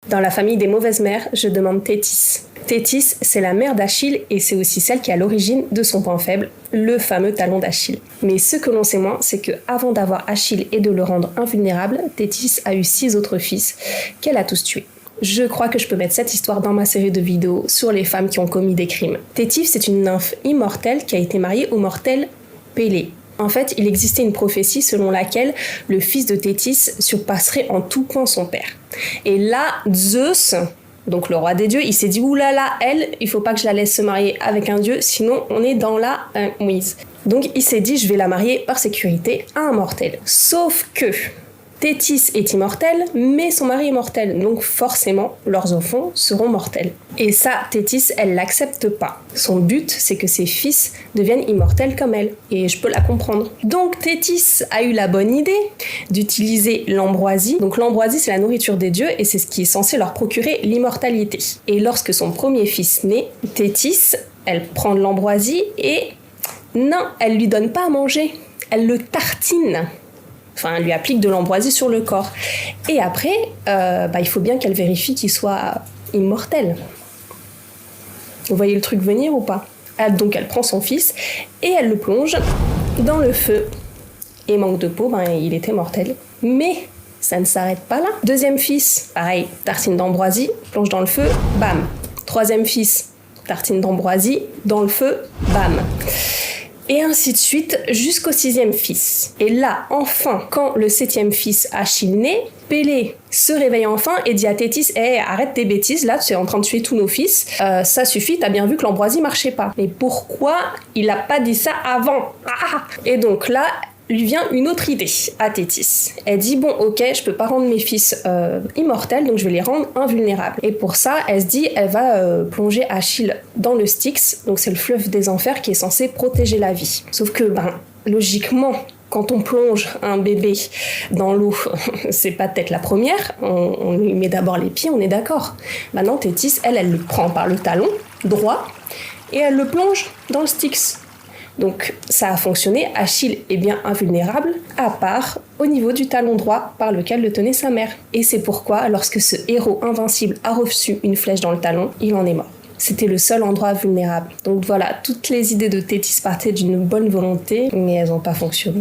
Dans la famille des mauvaises mères, je demande Thétis. Thétis, c'est la mère d'Achille et c'est aussi celle qui est à l'origine de son point faible, le fameux talon d'Achille. Mais ce que l'on sait moins, c'est que avant d'avoir Achille et de le rendre invulnérable, Thétis a eu 6 autres fils qu'elle a tous tués. Je crois que je peux mettre cette histoire dans ma série de vidéos sur les femmes qui ont commis des crimes. Thétis, c'est une nymphe immortelle qui a été mariée au mortel Pélée. En fait, il existait une prophétie selon laquelle le fils de Thétis surpasserait en tout point son père. Et là, Zeus, donc le roi des dieux, il s'est dit « Oulala, elle, il faut pas que je la laisse se marier avec un dieu, sinon on est dans la mouise. » Donc il s'est dit « Je vais la marier par sécurité à un mortel. » Sauf que Thétis est immortelle, mais son mari est mortel, donc forcément, leurs enfants seront mortels. Et ça, Thétis, elle l'accepte pas. Son but, c'est que ses fils deviennent immortels comme elle, et je peux la comprendre. Donc Thétis a eu la bonne idée d'utiliser l'ambroisie. Donc l'ambroisie, c'est la nourriture des dieux, et c'est ce qui est censé leur procurer l'immortalité. Et lorsque son premier fils naît, Thétis, elle prend de l'ambroisie, et non, elle lui donne pas à manger, elle le tartine. Enfin, elle lui applique de l'ambroisie sur le corps. Et après, il faut bien qu'elle vérifie qu'il soit immortel. Vous voyez le truc venir ou pas ? Donc elle prend son fils et elle le plonge dans le feu. Et manque de peau, il était mortel. Mais ça ne s'arrête pas là. Deuxième fils, pareil, tartine d'ambroisie, plonge dans le feu, bam. Troisième fils, tartine d'ambroisie, dans le feu, bam. Et ainsi de suite jusqu'au 6e fils. Et là, enfin, quand le 7e fils Achille naît, Pélée se réveille enfin et dit à Thétis « arrête tes bêtises, là, tu es en train de tuer tous nos fils, ça suffit, t'as bien vu que l'ambroisie marchait pas. » Mais pourquoi il a pas dit ça avant ? Et donc là, lui vient une autre idée à Thétis. Elle dit « Bon, ok, je peux pas rendre mes fils immortels, donc je vais les rendre invulnérables. » Et pour ça, elle se dit, elle va plonger Achille dans le Styx, donc c'est le fleuve des enfers qui est censé protéger la vie. Sauf que, logiquement, quand on plonge un bébé dans l'eau, c'est pas peut-être la première, on lui met d'abord les pieds, on est d'accord. Maintenant, Thétis, elle le prend par le talon droit et elle le plonge dans le Styx. Donc ça a fonctionné, Achille est bien invulnérable, à part au niveau du talon droit par lequel le tenait sa mère. Et c'est pourquoi, lorsque ce héros invincible a reçu une flèche dans le talon, il en est mort. C'était le seul endroit vulnérable. Donc voilà, toutes les idées de Thétis partaient d'une bonne volonté, mais elles n'ont pas fonctionné.